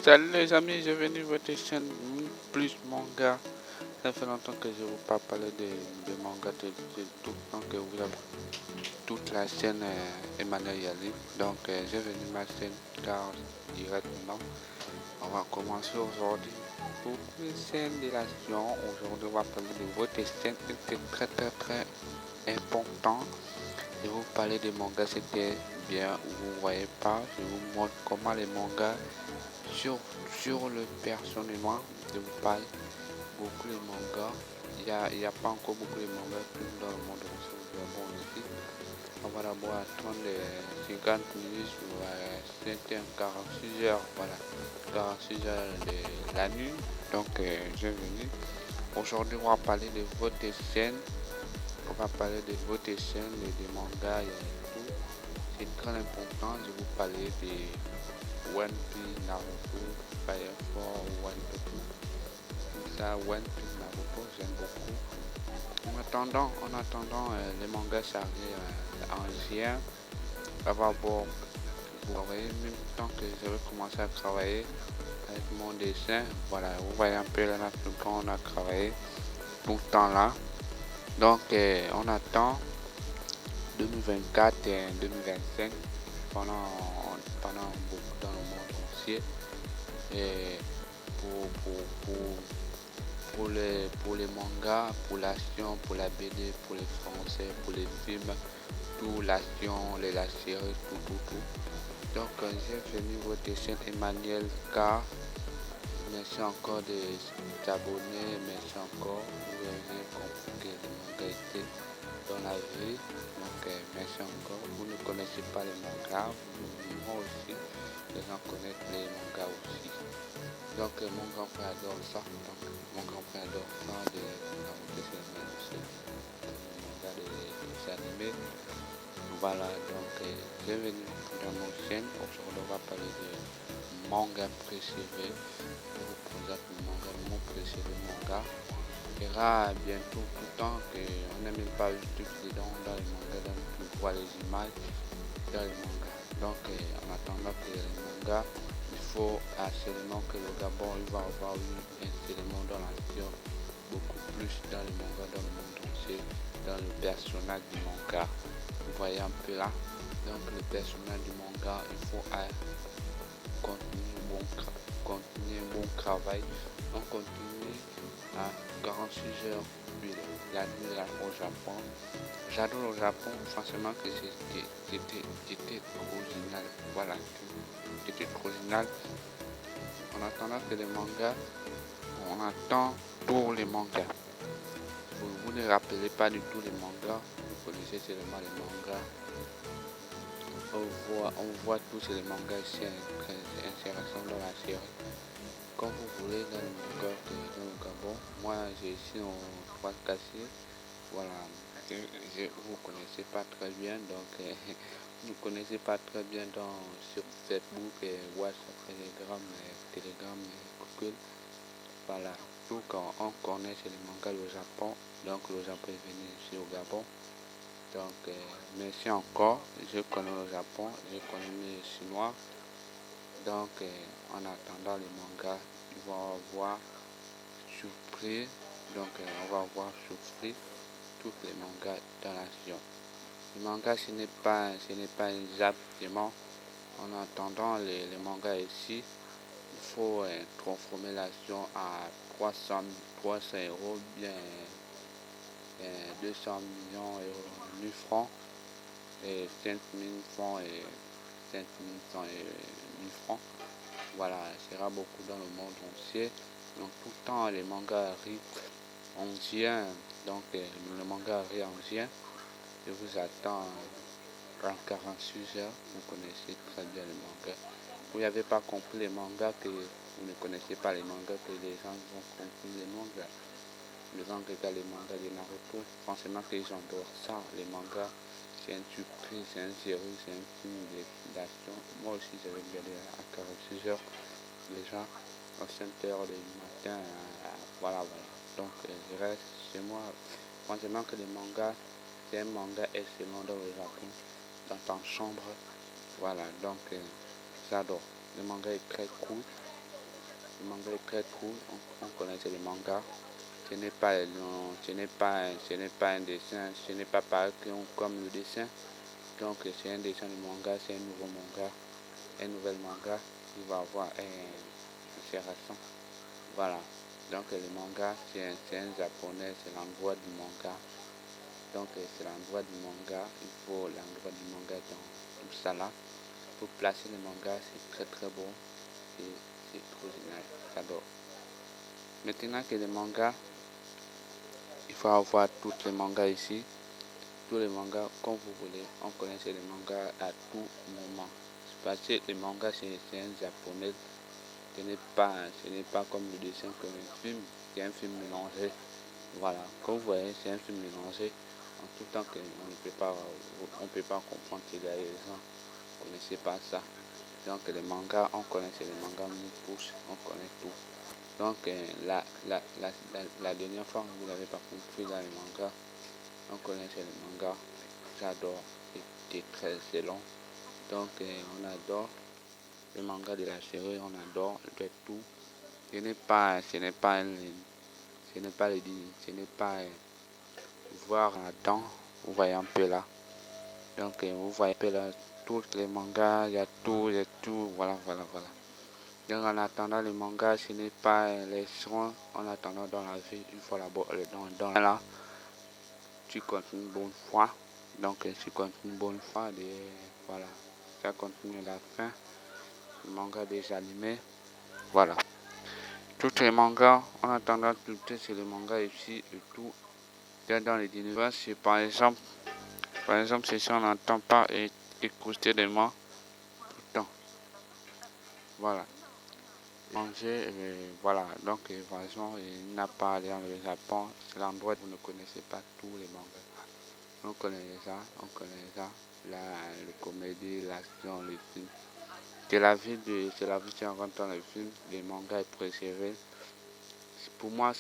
Salut les amis, j'ai venu votre chaîne plus manga. Ça fait longtemps que je vous pas parlé de manga, de tout le temps que vous avez toute la chaîne Emmanuel Yali. Donc j'ai venu ma chaîne car directement. On va commencer aujourd'hui pour une scène de l'action. Aujourd'hui on va parler de votre chaîne. C'était très important. Je vous parler de manga, c'était bien, vous voyez pas. Je vous montre comment les mangas sur le personnellement, je vous parle beaucoup de mangas. Il y a pas encore beaucoup de mangas dans le monde bon aussi. On va d'abord attendre 50 minutes ou 46 heures. Voilà, 46 heures de la nuit. Donc, je venu. Aujourd'hui, on va parler de votre chaîne. On va parler de votre chaîne, des mangas et tout. C'est très important. Je vous parler de One Piece, Naruto, Fire Force, One Piece, tout ça, One Piece, Naruto, j'aime beaucoup. En attendant les mangas s'arrivent en juin. Ça va bon, vous voyez, même temps que je vais commencer à travailler avec mon dessin. Voilà, vous voyez un peu là quand on a travaillé tout le temps là. Donc, on attend 2024 et 2025 pendant beaucoup dans le monde entier. Et pour les mangas, pour l'action, pour la BD, pour les français, pour les films, tout l'action, la série, tout. Donc j'ai fini votre chaîne Emmanuel K. Merci encore de t'abonner, merci encore. Vous avez compris que les mangas étaient dans la vie. Donc merci encore. Vous ne connaissez pas les mangas, moi aussi, les gens connaissent les mangas aussi. Donc mon grand frère adore ça. Donc mon grand frère adore ça de manga des animés. Voilà, donc bienvenue dans mon chaîne. Aujourd'hui on va parler de manga préféré. Je vous présente mon préféré manga. Il y aura bientôt tout le temps qu'on n'a même pas vu tout dedans dans les mangas, donc on voit les images dans les mangas. Donc en attendant que les mangas, il faut absolument que le Gabon il va avoir un élément dans l'action beaucoup plus dans les mangas dans le monde entier, dans le personnage du manga. Vous voyez un peu là. Donc le personnage du manga, il faut continuer un bon travail. On continue à 46 heures puis la nuit là au Japon. J'adore le Japon, franchement que c'était original. Voilà, c'était original. En attendant que les mangas, on attend pour les mangas. Vous ne rappelez pas du tout les mangas, vous connaissez seulement les mangas. On voit tous les mangas ici très intéressants dans la série. Comme vous voulez dans le manga dans le Gabon, moi j'ai ici en 3 cassé. Voilà, vous ne connaissez pas très bien, donc vous ne connaissez pas très bien sur Facebook, WhatsApp, Telegram, Google. Voilà, tout quand on connaît c'est les mangas au Japon, donc le Japon est venu ici au Gabon. Donc merci encore, je connais le Japon, je connais les Chinois. Donc en attendant les mangas, ils vont avoir surpris, donc on va voir surpris tous les mangas dans l'action. Le manga ce n'est pas un zappement. En attendant les mangas ici, il faut transformer l'action à 300 euros, bien 200 millions d'euros, 1000 francs, et 5 000 francs et 5 100 et 1000 francs. Voilà, il sera beaucoup dans le monde entier. Donc tout le temps les mangas arrivent en juin. Donc le manga arrive en juin. Je vous attends en 46 heures. Vous connaissez très bien les mangas. Vous n'avez pas compris les mangas que vous ne connaissez pas les mangas que les gens ont compris les mangas. Les gens regardent les mangas de Naruto. Franchement que les gens adorent ça. Les mangas, c'est une surprise, c'est une série, c'est un film d'action. Moi aussi j'avais regardé à 46 heures. Les gens à 5 heures du matin. Voilà. Donc je reste chez moi. Franchement que les mangas, c'est un manga excellent dans le Japon, dans ta chambre. Voilà, donc j'adore. Le manga est très cool. Le manga est très cool, on connaît c'est le manga. Ce n'est pas, ce n'est pas un dessin, ce n'est pas pareil comme le dessin. Donc c'est un dessin de manga, c'est un nouveau manga, un nouvel manga qui va avoir une sération. Voilà. Donc le manga, c'est un japonais, c'est l'endroit du manga. Donc c'est l'endroit du manga, il faut l'endroit du manga dans tout ça là. Pour placer le manga, c'est très très beau. C'est trop génial, j'adore. Maintenant que le manga, il faut avoir tous les mangas ici. Tous les mangas comme vous voulez. On connaît les mangas à tout moment. Parce que le manga c'est un japonais. Ce n'est pas comme le dessin comme un film. C'est un film mélangé. Voilà. Comme vous voyez, c'est un film mélangé. En tout temps qu'on ne peut pas comprendre qu'il y a des gens. On ne sait pas ça. Donc les mangas, on connaît c'est les mangas Moupouche, on connaît tout. Donc la dernière fois, vous n'avez pas compris dans les mangas. On connaît c'est les mangas. J'adore. C'est très excellent. Donc on adore le manga de la série, on adore de tout. Ce n'est pas voir là-dedans. Vous voyez un peu là. Donc vous voyez un peu là tous les mangas, il y a tout, voilà, voilà, voilà. Donc en attendant le manga, ce n'est pas les soins, en attendant dans la vie, il faut d'abord dans là, tu continues une bonne fois. Donc tu continues une bonne fois, voilà, ça continue à la fin. Le manga des animés, voilà. Tous les mangas, en attendant tout, c'est le manga ici et tout. Dans les univers, c'est par exemple, si on n'entend pas écouter des mots tout le temps. Voilà. Manger, voilà. Donc, franchement, il n'a pas allé dans le Japon. C'est l'endroit où vous ne connaissez pas tous les mangas. On connaît ça. Le comédie, l'action, le film. C'est la vie qui rencontre dans le film. Les mangas est préféré. Pour moi,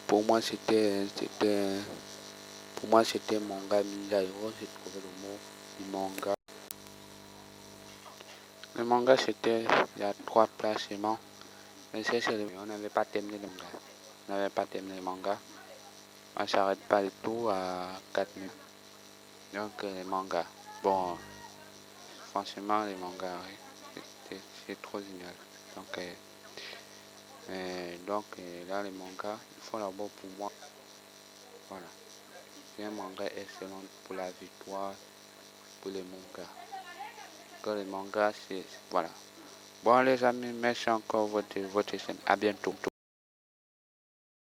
pour moi, c'était manga Ninja Hero. J'ai trouvé le mot du manga. Le manga, il y a trois placements. Mais on n'avait pas terminé le manga. On n'avait pas terminé le manga. On ne s'arrête pas du tout à 4 minutes. Donc, les mangas. Bon, franchement, les mangas, oui, c'est trop génial. Donc, là, les mangas, il faut d'abord pour moi. Voilà. C'est un manga excellent pour la victoire, pour les mangas. Que les mangas, voilà. Bon, les amis, merci encore votre chaîne. À bientôt.